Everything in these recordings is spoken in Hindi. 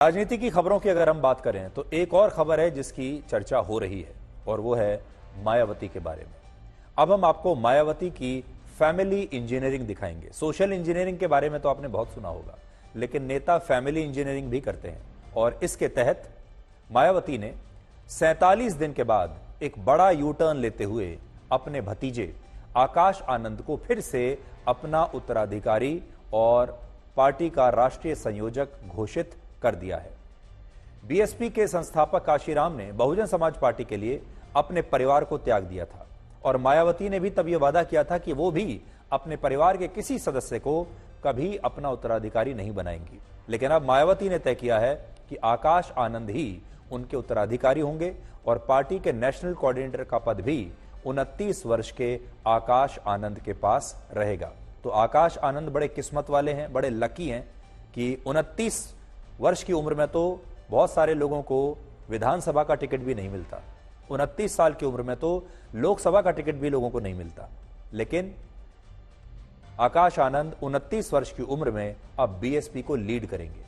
राजनीति की खबरों की अगर हम बात करें तो एक और खबर है जिसकी चर्चा हो रही है और वो है मायावती के बारे में। अब हम आपको मायावती की फैमिली इंजीनियरिंग दिखाएंगे। सोशल इंजीनियरिंग के बारे में तो आपने बहुत सुना होगा, लेकिन नेता फैमिली इंजीनियरिंग भी करते हैं और इसके तहत मायावती ने 47 दिन के बाद एक बड़ा यू टर्न लेते हुए अपने भतीजे आकाश आनंद को फिर से अपना उत्तराधिकारी और पार्टी का राष्ट्रीय संयोजक घोषित कर दिया है। बीएसपी के संस्थापक काशीराम ने बहुजन समाज पार्टी के लिए अपने परिवार को त्याग दिया था और मायावती ने भी तब यह वादा किया था कि वो भी अपने परिवार के किसी सदस्य को कभी अपना उत्तराधिकारी नहीं बनाएंगी। लेकिन अब मायावती ने तय किया है कि आकाश आनंद ही उनके उत्तराधिकारी होंगे और पार्टी के नेशनल कोऑर्डिनेटर का पद भी 29 वर्ष के आकाश आनंद के पास रहेगा। तो आकाश आनंद बड़े किस्मत वाले हैं, बड़े लकी हैं कि 29 वर्ष की उम्र में तो बहुत सारे लोगों को विधानसभा का टिकट भी नहीं मिलता, 29 साल की उम्र में तो लोकसभा का टिकट भी लोगों को नहीं मिलता, लेकिन आकाश आनंद 29 वर्ष की उम्र में अब बीएसपी को लीड करेंगे।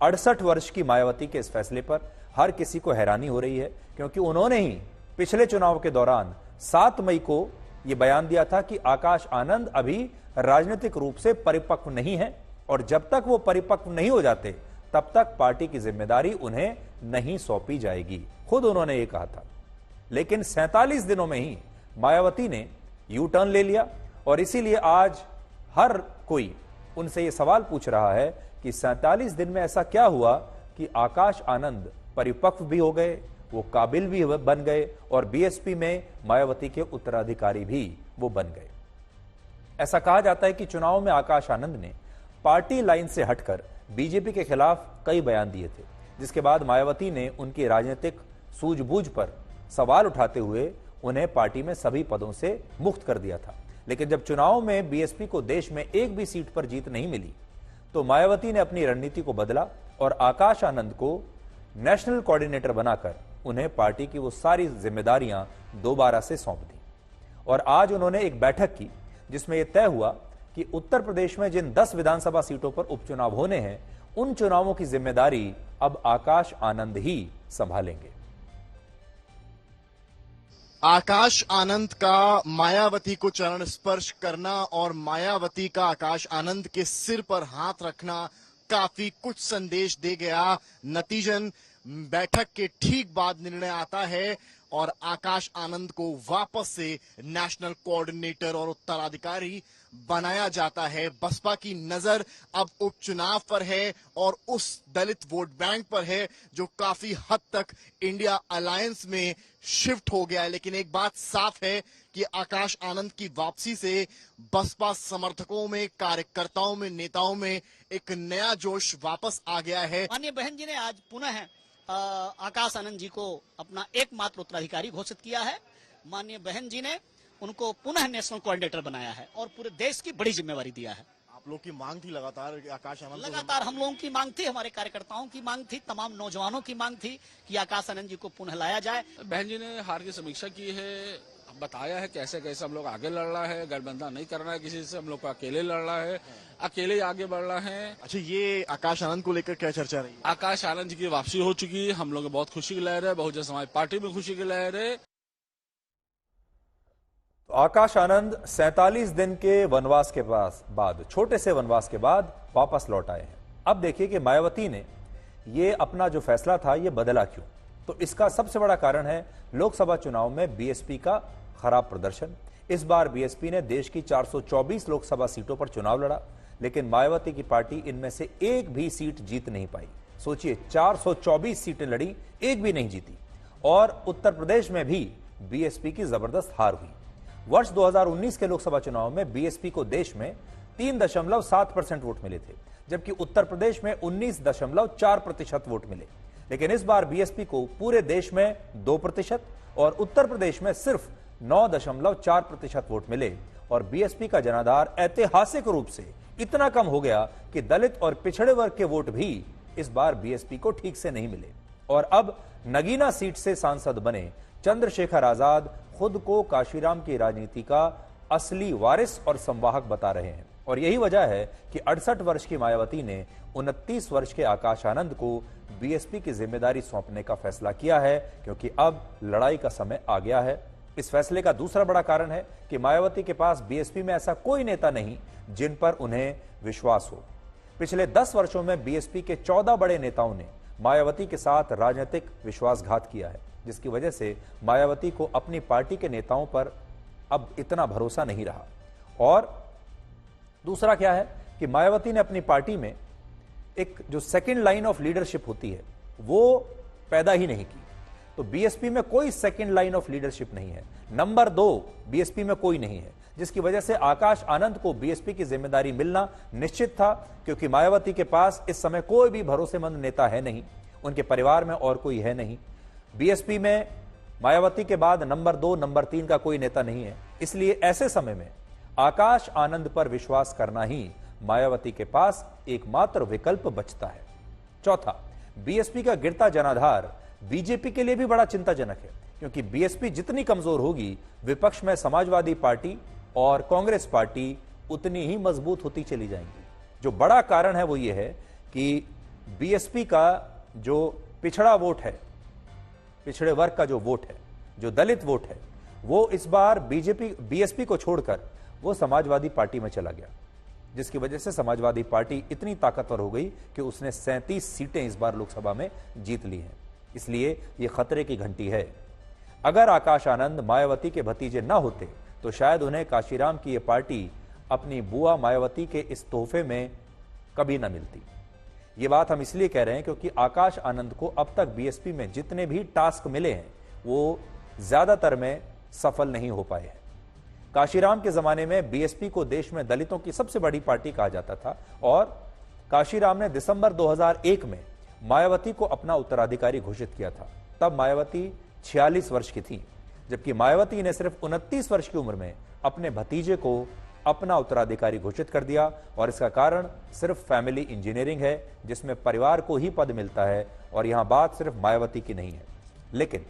68 वर्ष की मायावती के इस फैसले पर हर किसी को हैरानी हो रही है, क्योंकि उन्होंने ही पिछले चुनाव के दौरान 7 मई को यह बयान दिया था कि आकाश आनंद अभी राजनीतिक रूप से परिपक्व नहीं है और जब तक वो परिपक्व नहीं हो जाते तब तक पार्टी की जिम्मेदारी उन्हें नहीं सौंपी जाएगी। खुद उन्होंने ये कहा था। लेकिन 47 दिनों में ही मायावती ने यू टर्न ले लिया और इसीलिए आज हर कोई उनसे ये सवाल पूछ रहा है कि 47 दिन में ऐसा क्या हुआ कि आकाश आनंद परिपक्व भी हो गए, वो काबिल भी बन गए और बीएसपी में मायावती के उत्तराधिकारी भी वो बन गए। ऐसा कहा जाता है कि चुनाव में आकाश आनंद ने पार्टी लाइन से हटकर बीजेपी के खिलाफ कई बयान दिए थे, जिसके बाद मायावती ने उनकी राजनीतिक सूझबूझ पर सवाल उठाते हुए उन्हें पार्टी में सभी पदों से मुक्त कर दिया था। लेकिन जब चुनाव में बीएसपी को देश में एक भी सीट पर जीत नहीं मिली तो मायावती ने अपनी रणनीति को बदला और आकाश आनंद को नेशनल कोऑर्डिनेटर बनाकर उन्हें पार्टी की वो सारी जिम्मेदारियां दोबारा से सौंप दी। और आज उन्होंने एक बैठक की जिसमें यह तय हुआ कि उत्तर प्रदेश में जिन 10 विधानसभा सीटों पर उपचुनाव होने हैं उन चुनावों की जिम्मेदारी अब आकाश आनंद ही संभालेंगे। आकाश आनंद का मायावती को चरण स्पर्श करना और मायावती का आकाश आनंद के सिर पर हाथ रखना काफी कुछ संदेश दे गया। नतीजन बैठक के ठीक बाद निर्णय आता है और आकाश आनंद को वापस से नेशनल कोऑर्डिनेटर और उत्तराधिकारी बनाया जाता है। बसपा की नजर अब उपचुनाव पर है और उस दलित वोट बैंक पर है जो काफी हद तक इंडिया अलायंस में शिफ्ट हो गया है। लेकिन एक बात साफ है कि आकाश आनंद की वापसी से बसपा समर्थकों में, कार्यकर्ताओं में, नेताओं में एक नया जोश वापस आ गया है। माननीय बहन जी ने आज पुनः आकाश आनंद जी को अपना एकमात्र उत्तराधिकारी घोषित किया है। माननीय बहन जी ने उनको पुनः नेशनल कोऑर्डिनेटर बनाया है और पूरे देश की बड़ी जिम्मेवारी दिया है। आप लोग की मांग थी लगातार आकाश आनंद, लगातार हम लोगों की मांग थी, हमारे कार्यकर्ताओं की मांग थी, तमाम नौजवानों की मांग थी कि आकाश आनंद जी को पुनः लाया जाए। बहन जी ने हार की समीक्षा की है, बताया है कैसे कैसे हम लोग आगे लड़ना है, गठबंधन नहीं करना है किसी से, हम लोग को अकेले लड़ना है, अकेले आगे बढ़ना है। अच्छा, ये आकाश आनंद को लेकर क्या चर्चा रही? आकाश आनंद जी की वापसी हो चुकी है, हम लोग बहुत खुशी की लहर है, बहुजन समाज पार्टी में खुशी की लहर है। तो आकाश आनंद 47 दिन के वनवास के बाद, छोटे से वनवास के बाद वापस लौट आए हैं। अब देखिए कि मायावती ने ये अपना जो फैसला था ये बदला क्यों। तो इसका सबसे बड़ा कारण है लोकसभा चुनाव में बीएसपी का खराब प्रदर्शन। इस बार बीएसपी ने देश की 424 लोकसभा सीटों पर चुनाव लड़ा, लेकिन मायावती की पार्टी इनमें से एक भी सीट जीत नहीं पाई। सोचिए, 424 सीटें लड़ी, एक भी नहीं जीती। और उत्तर प्रदेश में भी बीएसपी की जबरदस्त हार हुई। वर्ष 2019 के लोकसभा चुनाव में बीएसपी को देश में 3.7% वोट मिले थे, जबकि उत्तर प्रदेश में 19.4% वोट मिले। लेकिन इस बार बीएसपी को पूरे देश में 2% और उत्तर प्रदेश में सिर्फ 9.4% वोट मिले और बीएसपी का जनाधार ऐतिहासिक रूप से इतना कम हो गया कि दलित और पिछड़े वर्ग के वोट भी इस बार बीएसपी को ठीक से नहीं मिले। और अब नगीना सीट से सांसद बने चंद्रशेखर आजाद खुद को काशीराम की राजनीति का असली वारिस और संवाहक बता रहे हैं। और यही वजह है कि 68 वर्ष की मायावती ने 29 वर्ष के आकाश आनंद को बीएसपी की जिम्मेदारी सौंपने का फैसला किया है, क्योंकि अब लड़ाई का समय आ गया है। इस फैसले का दूसरा बड़ा कारण है कि मायावती के पास बीएसपी में ऐसा कोई नेता नहीं जिन पर उन्हें विश्वास हो। पिछले 10 वर्षों में बीएसपी के 14 बड़े नेताओं ने मायावती के साथ राजनीतिक विश्वासघात किया है, जिसकी वजह से मायावती को अपनी पार्टी के नेताओं पर अब इतना भरोसा नहीं रहा। और दूसरा क्या है कि मायावती ने अपनी पार्टी में एक जो सेकंड लाइन ऑफ लीडरशिप होती है वो पैदा ही नहीं की। तो बीएसपी में कोई सेकंड लाइन ऑफ लीडरशिप नहीं है, नंबर 2 बीएसपी में कोई नहीं है, जिसकी वजह से आकाश आनंद को बीएसपी की जिम्मेदारी मिलना निश्चित था, क्योंकि मायावती के पास इस समय कोई भी भरोसेमंद नेता है नहीं, उनके परिवार में और कोई है नहीं। बीएसपी में मायावती के बाद नंबर 2 नंबर 3 का कोई नेता नहीं है। इसलिए ऐसे समय में आकाश आनंद पर विश्वास करना ही मायावती के पास एकमात्र विकल्प बचता है। चौथा, बीएसपी का गिरता जनाधार बीजेपी के लिए भी बड़ा चिंताजनक है, क्योंकि बीएसपी जितनी कमजोर होगी, विपक्ष में समाजवादी पार्टी और कांग्रेस पार्टी उतनी ही मजबूत होती चली जाएंगी। जो बड़ा कारण है वो ये है कि बीएसपी का जो पिछड़ा वोट है, पिछड़े वर्ग का जो वोट है, जो दलित वोट है, वो इस बार बीएसपी को छोड़कर वो समाजवादी पार्टी में चला गया, जिसकी वजह से समाजवादी पार्टी इतनी ताकतवर हो गई कि उसने 37 सीटें इस बार लोकसभा में जीत ली हैं। इसलिए ये खतरे की घंटी है। अगर आकाश आनंद मायावती के भतीजे न होते तो शायद उन्हें काशीराम की ये पार्टी अपनी बुआ मायावती के इस तोहफे में कभी न मिलती। ये बात हम इसलिए कह रहे हैं क्योंकि आकाश आनंद को अब तक बीएसपी में जितने भी टास्क मिले हैं वो ज्यादातर में सफल नहीं हो पाए हैं। काशीराम के जमाने में बीएसपी को देश में दलितों की सबसे बड़ी पार्टी कहा जाता था, और काशीराम ने दिसंबर 2001 में मायावती को अपना उत्तराधिकारी घोषित किया था। तब मायावती 46 वर्ष की थी, जबकि मायावती ने सिर्फ 29 वर्ष की उम्र में अपने भतीजे को अपना उत्तराधिकारी घोषित कर दिया। और इसका कारण सिर्फ फैमिली इंजीनियरिंग है, जिसमें परिवार को ही पद मिलता है, और यहां बात सिर्फ मायावती की नहीं है। लेकिन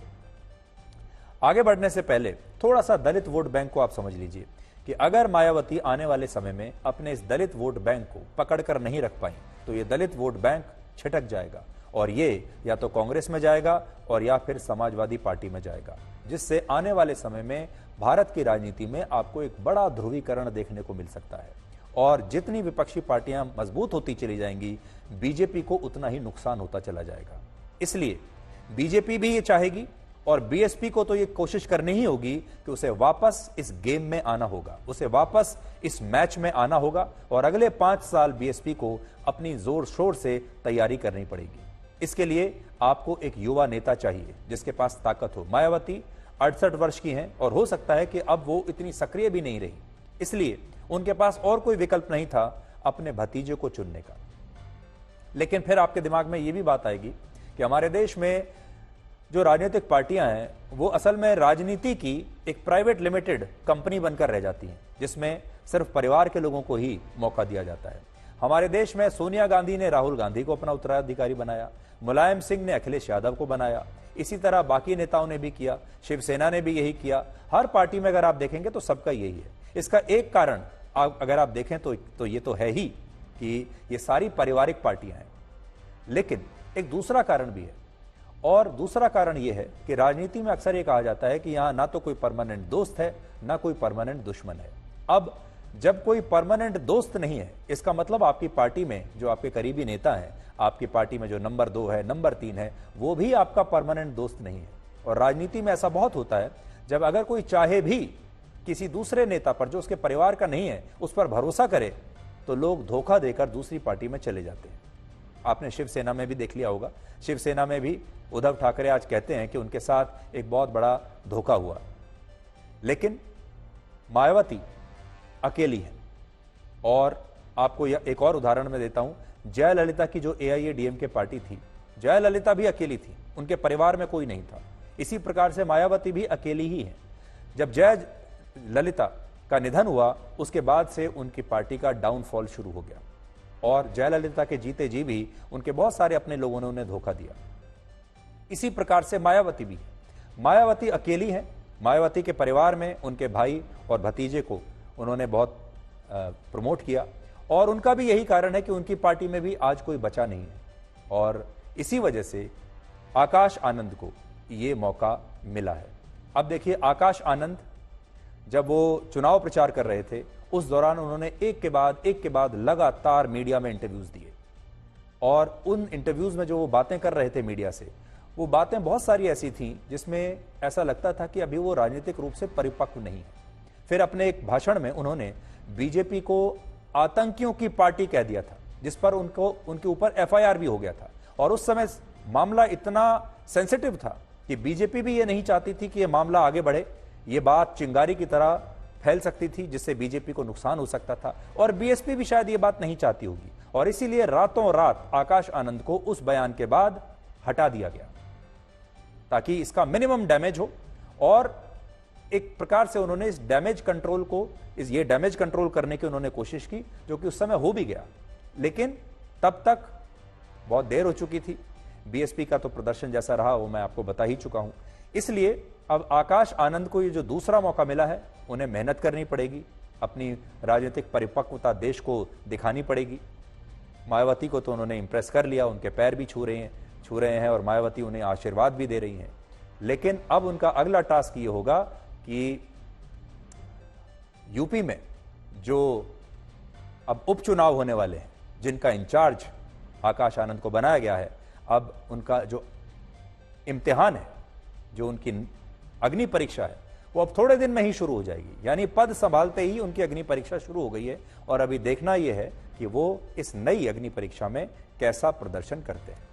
आगे बढ़ने से पहले थोड़ा सा दलित वोट बैंक को आप समझ लीजिए कि अगर मायावती आने वाले समय में अपने इस दलित वोट बैंक को पकड़कर नहीं रख पाई तो ये दलित वोट बैंक छिटक जाएगा, और ये या तो कांग्रेस में जाएगा और या फिर समाजवादी पार्टी में जाएगा, जिससे आने वाले समय में भारत की राजनीति में आपको एक बड़ा ध्रुवीकरण देखने को मिल सकता है। और जितनी विपक्षी पार्टियां मजबूत होती चली जाएंगी, बीजेपी को उतना ही नुकसान होता चला जाएगा। इसलिए बीजेपी भी ये चाहेगी, और बीएसपी को तो ये कोशिश करनी ही होगी कि उसे वापस इस गेम में आना होगा, उसे वापस इस मैच में आना होगा, और अगले 5 साल बीएसपी को अपनी जोर शोर से तैयारी करनी पड़ेगी। इसके लिए आपको एक युवा नेता चाहिए जिसके पास ताकत हो। मायावती 68 वर्ष की हैं और हो सकता है कि अब वो इतनी सक्रिय भी नहीं रही, इसलिए उनके पास और कोई विकल्प नहीं था अपने भतीजे को चुनने का। लेकिन फिर आपके दिमाग में ये भी बात आएगी कि हमारे देश में जो राजनीतिक पार्टियां हैं वो असल में राजनीति की एक प्राइवेट लिमिटेड कंपनी बनकर रह जाती हैं, जिसमें सिर्फ परिवार के लोगों को ही मौका दिया जाता है। हमारे देश में सोनिया गांधी ने राहुल गांधी को अपना उत्तराधिकारी बनाया, मुलायम सिंह ने अखिलेश यादव को बनाया, इसी तरह बाकी नेताओं ने भी किया, शिवसेना ने भी यही किया। हर पार्टी में अगर आप देखेंगे तो सबका यही है। इसका एक कारण अगर आप देखें तो ये तो है ही कि ये सारी पारिवारिक पार्टियां हैं, लेकिन एक दूसरा कारण भी है, और दूसरा कारण यह है कि राजनीति में अक्सर यह कहा जाता है कि यहां ना तो कोई परमानेंट दोस्त है ना कोई परमानेंट दुश्मन है। अब जब कोई परमानेंट दोस्त नहीं है, इसका मतलब आपकी पार्टी में जो आपके करीबी नेता हैं, आपकी पार्टी में जो नंबर 2 है, नंबर 3 है, वो भी आपका परमानेंट दोस्त नहीं है। और राजनीति में ऐसा बहुत होता है, जब अगर कोई चाहे भी किसी दूसरे नेता पर जो उसके परिवार का नहीं है उस पर भरोसा करे, तो लोग धोखा देकर दूसरी पार्टी में चले जाते हैं। आपने शिवसेना में भी देख लिया होगा, शिवसेना में भी उद्धव ठाकरे आज कहते हैं कि उनके साथ एक बहुत बड़ा धोखा हुआ, लेकिन मायावती अकेली है। और आपको एक और उदाहरण मैं देता हूं, जयललिता की जो AIADMK पार्टी थी, जयललिता भी अकेली थी, उनके परिवार में कोई नहीं था। इसी प्रकार से मायावती भी अकेली ही है। जब जयललिता का निधन हुआ उसके बाद से उनकी पार्टी का डाउनफॉल शुरू हो गया, और जयललिता के जीते जी भी उनके बहुत सारे अपने लोगों ने उन्हें धोखा दिया। इसी प्रकार से मायावती भी है। मायावती अकेली है। मायावती के परिवार में उनके भाई और भतीजे को उन्होंने बहुत प्रमोट किया। और उनका भी यही कारण है कि उनकी पार्टी में भी आज कोई बचा नहीं है, और इसी वजह से आकाश आनंद को ये मौका मिला है। अब देखिए, आकाश आनंद जब वो चुनाव प्रचार कर रहे थे, उस दौरान उन्होंने एक के बाद लगातार मीडिया में इंटरव्यूज दिए, और उन इंटरव्यूज में जो वो बातें कर रहे थे मीडिया से, वो बातें बहुत सारी ऐसी थीं जिसमें ऐसा लगता था कि अभी वो राजनीतिक रूप से परिपक्व नहीं है। फिर अपने एक भाषण में उन्होंने बीजेपी को आतंकियों की पार्टी कह दिया था, जिस पर उनके ऊपर एफआईआर भी हो गया था, और उस समय मामला इतना सेंसिटिव था कि बीजेपी भी ये नहीं चाहती थी कि ये मामला आगे बढ़े। ये बात चिंगारी की तरह फैल सकती थी, जिससे बीजेपी को नुकसान हो सकता था, और बीएसपी भी शायद ये बात नहीं चाहती होगी, और इसीलिए रातों रात आकाश आनंद को उस बयान के बाद हटा दिया गया, ताकि इसका मिनिमम डैमेज हो। और एक प्रकार से उन्होंने इस डैमेज कंट्रोल को, ये डैमेज कंट्रोल करने की उन्होंने कोशिश की, जो कि उस समय हो भी गया, लेकिन तब तक बहुत देर हो चुकी थी। बीएसपी का तो प्रदर्शन जैसा रहा वो मैं आपको बता ही चुका हूं। इसलिए अब आकाश आनंद को ये जो दूसरा मौका मिला है, उन्हें मेहनत करनी पड़ेगी, अपनी राजनीतिक परिपक्वता देश को दिखानी पड़ेगी। मायावती को तो उन्होंने इंप्रेस कर लिया, उनके पैर भी छू रहे हैं और मायावती उन्हें आशीर्वाद भी दे रही हैं। लेकिन अब उनका अगला टास्क ये होगा कि यूपी में जो अब उपचुनाव होने वाले हैं, जिनका इंचार्ज आकाश आनंद को बनाया गया है, अब उनका जो इम्तिहान है, जो उनकी अग्नि परीक्षा है, वो अब थोड़े दिन में ही शुरू हो जाएगी। यानी पद संभालते ही उनकी अग्नि परीक्षा शुरू हो गई है, और अभी देखना यह है कि वो इस नई अग्नि परीक्षा में कैसा प्रदर्शन करते हैं।